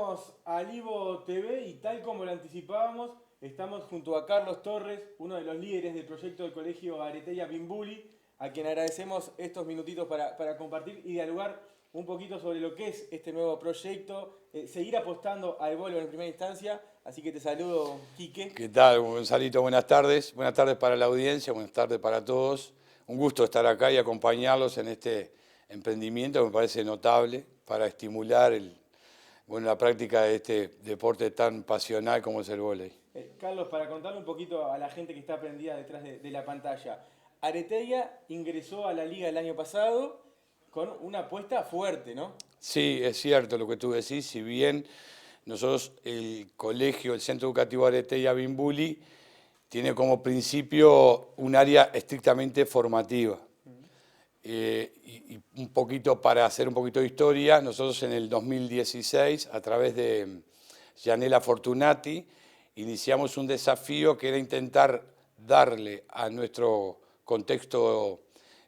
Bienvenidos a Livo TV y tal como lo anticipábamos, estamos junto a Carlos Torres, uno de los líderes del proyecto del Colegio Areteya Bimbuli, a quien agradecemos estos minutitos para compartir y dialogar un poquito sobre lo que es este nuevo proyecto, seguir apostando al vóley en primera instancia, así que te saludo, Quique. ¿Qué tal, Gonzalito? Buenas tardes para la audiencia, buenas tardes para todos. Un gusto estar acá y acompañarlos en este emprendimiento que me parece notable para estimular la práctica de este deporte tan pasional como es el vóley. Carlos, para contarle un poquito a la gente que está prendida detrás de la pantalla, Areteya ingresó a la liga el año pasado con una apuesta fuerte, ¿no? Sí, es cierto lo que tú decís, si bien nosotros, el colegio, el Centro Educativo Areteya Bimbuli, tiene como principio un área estrictamente formativa. Y un poquito para hacer un poquito de historia, nosotros en el 2016, a través de Yanela Fortunati, iniciamos un desafío que era intentar darle a nuestro contexto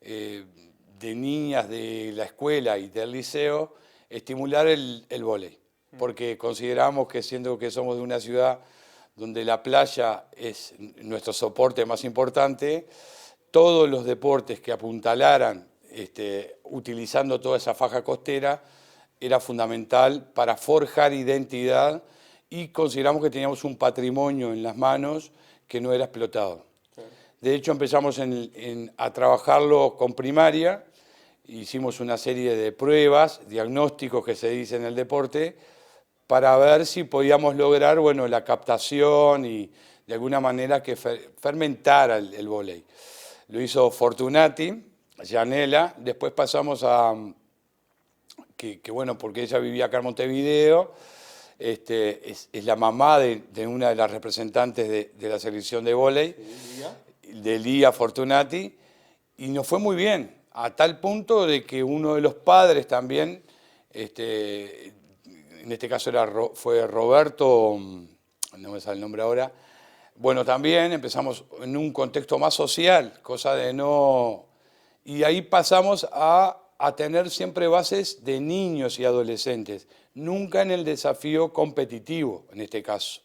de niñas de la escuela y del liceo, estimular el vóley, porque consideramos que siendo que somos de una ciudad donde la playa es nuestro soporte más importante, todos los deportes que apuntalaran utilizando toda esa faja costera era fundamental para forjar identidad y consideramos que teníamos un patrimonio en las manos que no era explotado. Claro. De hecho, empezamos a trabajarlo con primaria, hicimos una serie de pruebas, diagnósticos que se dice en el deporte, para ver si podíamos lograr la captación y de alguna manera que fermentara el vóley. Lo hizo Fortunati, Yanela, después pasamos a, porque ella vivía acá en Montevideo, es la mamá de una de las representantes de la selección de vóley, de Lía Fortunati, y nos fue muy bien, a tal punto de que uno de los padres también, en este caso fue Roberto, no me sale el nombre ahora, bueno, también empezamos en un contexto más social, cosa de no... Y ahí pasamos a tener siempre bases de niños y adolescentes, nunca en el desafío competitivo, en este caso.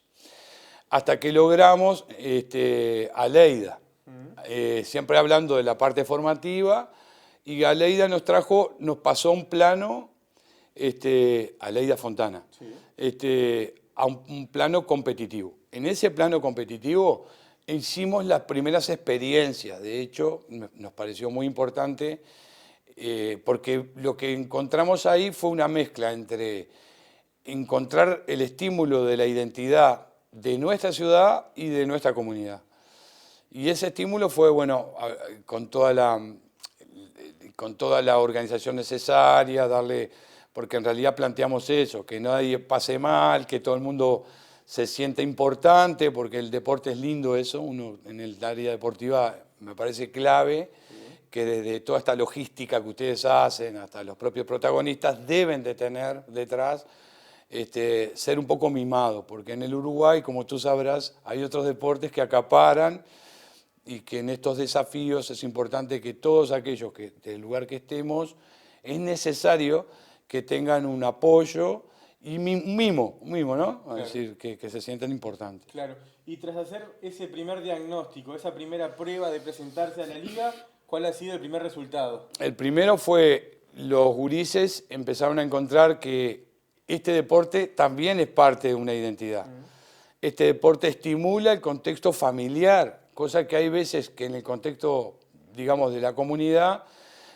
Hasta que logramos a Leida, siempre hablando de la parte formativa, y Aleida nos pasó un plano, Aleida Fontana, Sí. a un plano competitivo. En ese plano competitivo hicimos las primeras experiencias, de hecho nos pareció muy importante porque lo que encontramos ahí fue una mezcla entre encontrar el estímulo de la identidad de nuestra ciudad y de nuestra comunidad. Y ese estímulo fue, con toda la organización necesaria, porque en realidad planteamos eso, que nadie pase mal, que todo el mundo se sienta importante, porque el deporte es lindo eso, uno en el área deportiva me parece clave, que desde toda esta logística que ustedes hacen, hasta los propios protagonistas, deben de tener detrás ser un poco mimado, porque en el Uruguay, como tú sabrás, hay otros deportes que acaparan y que en estos desafíos es importante que todos aquellos que del lugar que estemos, es necesario que tengan un apoyo y un mimo, ¿no? Claro. Es decir, que se sientan importantes. Claro. Y tras hacer ese primer diagnóstico, esa primera prueba de presentarse a la liga, ¿cuál ha sido el primer resultado? El primero fue, los gurises empezaron a encontrar que este deporte también es parte de una identidad. Este deporte estimula el contexto familiar, cosa que hay veces que en el contexto, digamos, de la comunidad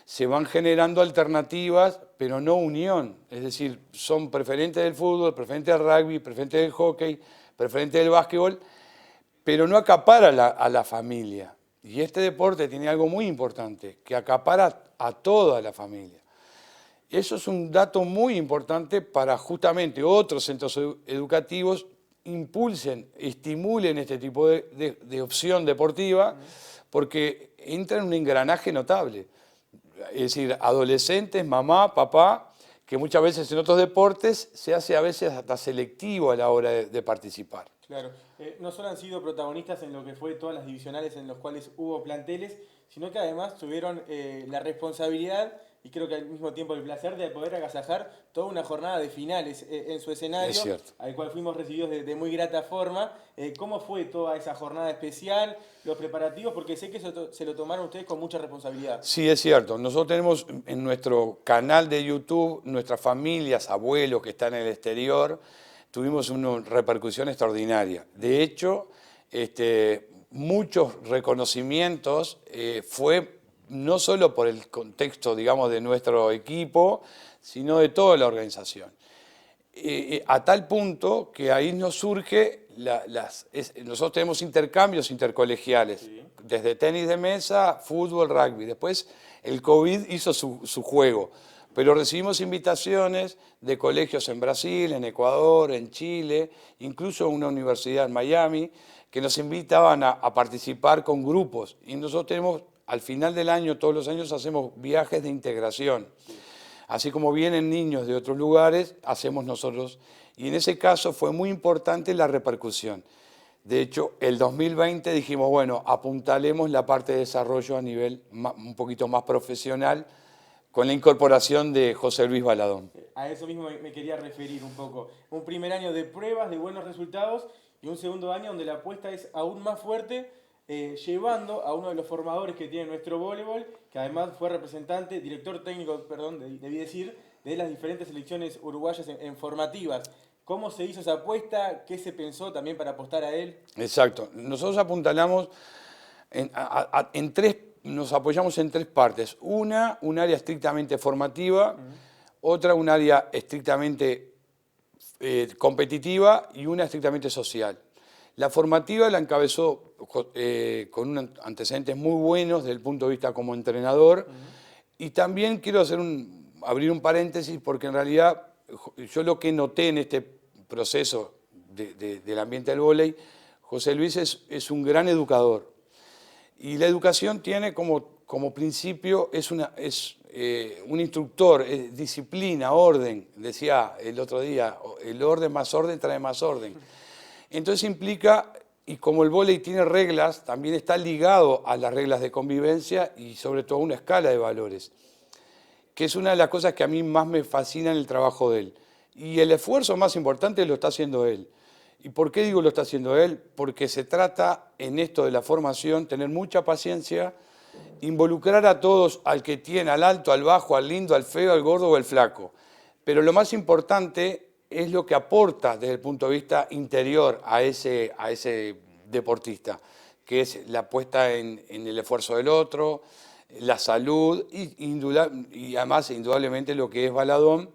se van generando alternativas, pero no unión. Es decir, son preferentes del fútbol, preferentes del rugby, preferentes del hockey, preferentes del básquetbol, pero no acapara a la familia. Y este deporte tiene algo muy importante, que acapara a toda la familia. Eso es un dato muy importante para justamente otros centros educativos impulsen, estimulen este tipo de opción deportiva, porque entra en un engranaje notable. Es decir, adolescentes, mamá, papá, que muchas veces en otros deportes se hace a veces hasta selectivo a la hora de participar. Claro. No solo han sido protagonistas en lo que fue todas las divisionales en los cuales hubo planteles, sino que además tuvieron la responsabilidad y creo que al mismo tiempo el placer de poder agasajar toda una jornada de finales en su escenario, al cual fuimos recibidos de muy grata forma. ¿Cómo fue toda esa jornada especial, los preparativos? Porque sé que eso se lo tomaron ustedes con mucha responsabilidad. Sí, es cierto. Nosotros tenemos en nuestro canal de YouTube, nuestras familias, abuelos que están en el exterior, tuvimos una repercusión extraordinaria. De hecho, muchos reconocimientos fue no solo por el contexto, digamos, de nuestro equipo, sino de toda la organización. A tal punto que ahí nos surge, nosotros tenemos intercambios intercolegiales, sí, desde tenis de mesa, fútbol, rugby. Después el COVID hizo su juego, pero recibimos invitaciones de colegios en Brasil, en Ecuador, en Chile, incluso una universidad en Miami, que nos invitaban a participar con grupos. Y nosotros tenemos, al final del año, todos los años hacemos viajes de integración. Sí. Así como vienen niños de otros lugares, hacemos nosotros. Y en ese caso fue muy importante la repercusión. De hecho, el 2020 dijimos, bueno, apuntalemos la parte de desarrollo a nivel un poquito más profesional con la incorporación de José Luis Valadón. A eso mismo me quería referir un poco. Un primer año de pruebas, de buenos resultados, y un segundo año donde la apuesta es aún más fuerte, llevando a uno de los formadores que tiene nuestro voleibol, que además fue representante, director técnico, perdón, debí decir, de las diferentes selecciones uruguayas en formativas. ¿Cómo se hizo esa apuesta? ¿Qué se pensó también para apostar a él? Exacto. Nosotros apuntalamos nos apoyamos en tres partes. Un área estrictamente formativa, otra un área estrictamente competitiva y una estrictamente social. La formativa la encabezó con antecedentes muy buenos desde el punto de vista como entrenador. Y también quiero abrir un paréntesis porque en realidad yo lo que noté en este proceso del ambiente del vóley, José Luis es un gran educador. Y la educación tiene como principio, es un instructor, es disciplina, orden. Decía el otro día, el orden más orden trae más orden. Entonces implica, y como el vóley tiene reglas, también está ligado a las reglas de convivencia y sobre todo a una escala de valores, que es una de las cosas que a mí más me fascina en el trabajo de él. Y el esfuerzo más importante lo está haciendo él. ¿Y por qué digo lo está haciendo él? Porque se trata en esto de la formación, tener mucha paciencia, involucrar a todos, al que tiene, al alto, al bajo, al lindo, al feo, al gordo o al flaco. Pero lo más importante es lo que aporta desde el punto de vista interior a ese deportista, que es la puesta en el esfuerzo del otro, la salud y además indudablemente lo que es Valadón,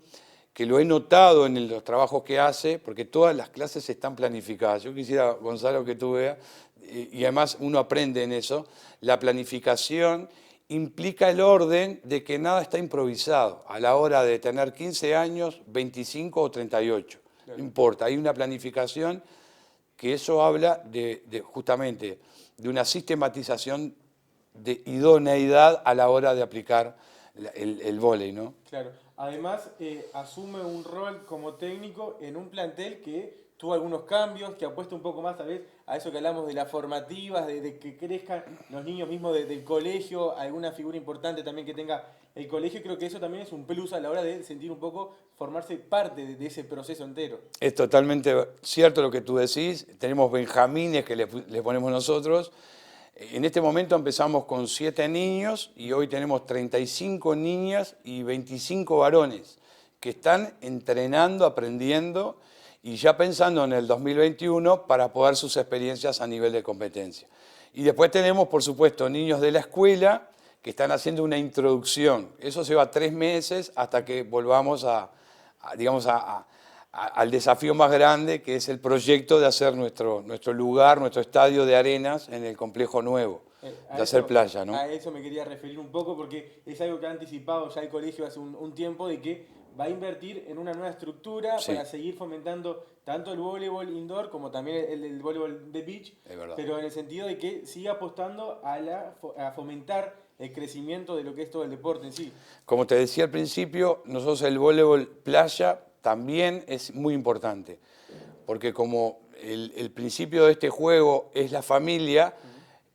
que lo he notado en los trabajos que hace, porque todas las clases están planificadas. Yo quisiera, Gonzalo, que tú veas, y además uno aprende en eso, la planificación implica el orden de que nada está improvisado a la hora de tener 15 años, 25 o 38. No importa, hay una planificación que eso habla justamente de una sistematización de idoneidad a la hora de aplicar el vóley, ¿no? Claro. Además, asume un rol como técnico en un plantel que tuvo algunos cambios, que apuesta un poco más tal vez a eso que hablamos de las formativas, de que crezcan los niños mismos del colegio, alguna figura importante también que tenga el colegio. Creo que eso también es un plus a la hora de sentir un poco, formarse parte de ese proceso entero. Es totalmente cierto lo que tú decís. Tenemos benjamines que le ponemos nosotros. En este momento empezamos con 7 niños y hoy tenemos 35 niñas y 25 varones que están entrenando, aprendiendo y ya pensando en el 2021 para poder sus experiencias a nivel de competencia. Y después tenemos, por supuesto, niños de la escuela que están haciendo una introducción. Eso lleva 3 meses hasta que volvamos al desafío más grande, que es el proyecto de hacer nuestro lugar, nuestro estadio de arenas en el complejo nuevo, de hacer playa, ¿no? A eso me quería referir un poco porque es algo que ha anticipado ya el colegio hace un tiempo, de que va a invertir en una nueva estructura para seguir fomentando tanto el voleibol indoor como también el voleibol de beach, pero en el sentido de que sigue apostando a fomentar el crecimiento de lo que es todo el deporte en sí. Como te decía al principio, nosotros el voleibol playa también es muy importante, porque como el principio de este juego es la familia,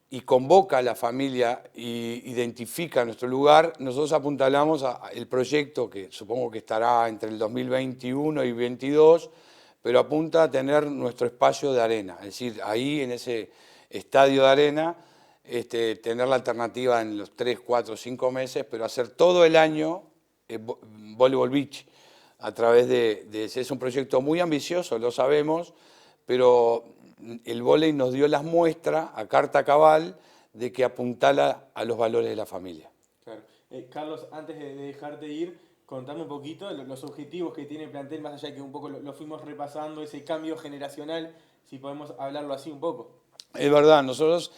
y convoca a la familia y identifica nuestro lugar, nosotros apuntalamos el proyecto que supongo que estará entre el 2021 y 2022, pero apunta a tener nuestro espacio de arena, es decir, ahí en ese estadio de arena, tener la alternativa en los 3, 4, 5 meses, pero hacer todo el año voleibol beach a través es un proyecto muy ambicioso, lo sabemos, pero el vóley nos dio las muestras a carta cabal de que apuntala a los valores de la familia. Claro. Carlos, antes de dejarte ir, contame un poquito los objetivos que tiene el plantel, más allá de que un poco lo fuimos repasando, ese cambio generacional, si podemos hablarlo así un poco. Es verdad, nosotros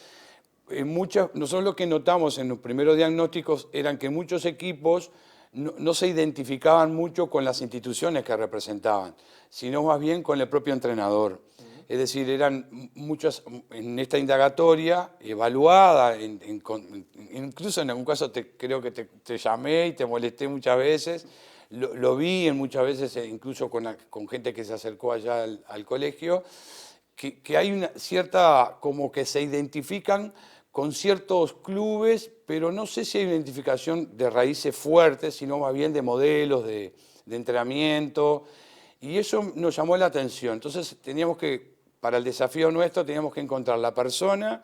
lo que notamos en los primeros diagnósticos eran que muchos equipos no se identificaban mucho con las instituciones que representaban, sino más bien con el propio entrenador. Es decir, eran muchas, en esta indagatoria, evaluada, incluso en algún caso creo que te llamé y te molesté muchas veces, lo vi en muchas veces, incluso con gente que se acercó allá al colegio, que hay una cierta, como que se identifican con ciertos clubes, pero no sé si hay una identificación de raíces fuertes, sino más bien de modelos, de entrenamiento, y eso nos llamó la atención. Entonces para el desafío nuestro, teníamos que encontrar la persona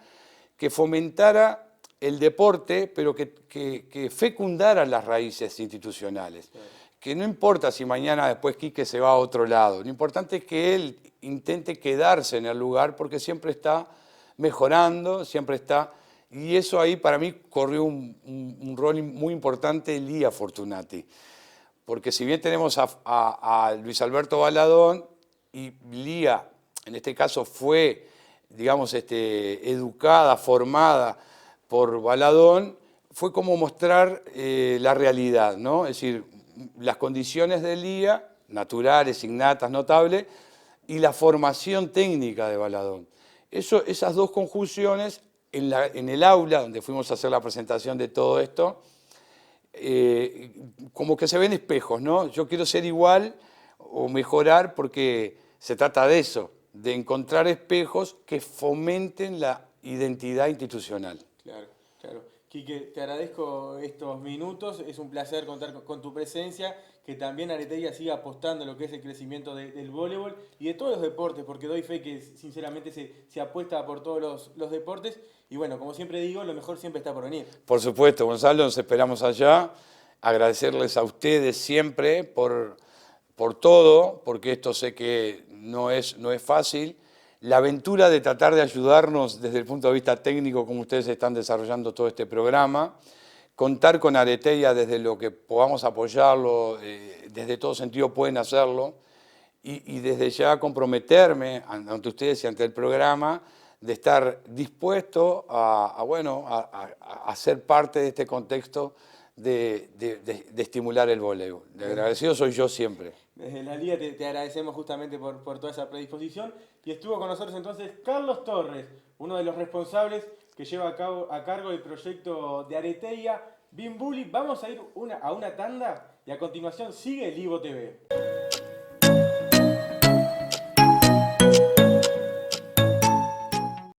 que fomentara el deporte, pero que fecundara las raíces institucionales. Claro. Que no importa si mañana después Quique se va a otro lado, lo importante es que él intente quedarse en el lugar porque siempre está mejorando, siempre está... Y eso ahí para mí corrió un rol muy importante Lía Fortunati. Porque si bien tenemos a Luis Alberto Baladón y Lía, en este caso fue, digamos, educada, formada por Baladón, fue como mostrar la realidad, ¿no? Es decir, las condiciones de Lía, naturales, innatas, notables, y la formación técnica de Baladón. Esas dos conjunciones en el aula, donde fuimos a hacer la presentación de todo esto, como que se ven espejos, ¿no? Yo quiero ser igual o mejorar porque se trata de eso, de encontrar espejos que fomenten la identidad institucional. Claro, claro. Quique, te agradezco estos minutos, es un placer contar con tu presencia, que también Areteia siga apostando en lo que es el crecimiento del voleibol y de todos los deportes, porque doy fe que sinceramente se apuesta por todos los deportes y bueno, como siempre digo, lo mejor siempre está por venir. Por supuesto, Gonzalo, nos esperamos allá, agradecerles a ustedes siempre por todo, porque esto sé que no es fácil. La aventura de tratar de ayudarnos desde el punto de vista técnico, como ustedes están desarrollando todo este programa, contar con Areteia desde lo que podamos apoyarlo, desde todo sentido pueden hacerlo, y desde ya comprometerme ante ustedes y ante el programa de estar dispuesto a ser parte de este contexto de estimular el voleibol. El agradecido soy yo siempre. Desde la Liga te agradecemos justamente por toda esa predisposición. Y estuvo con nosotros entonces Carlos Torres, uno de los responsables que lleva a cargo el proyecto de Areteia Bimbuli. Vamos a ir a una tanda y a continuación sigue el Ivo TV.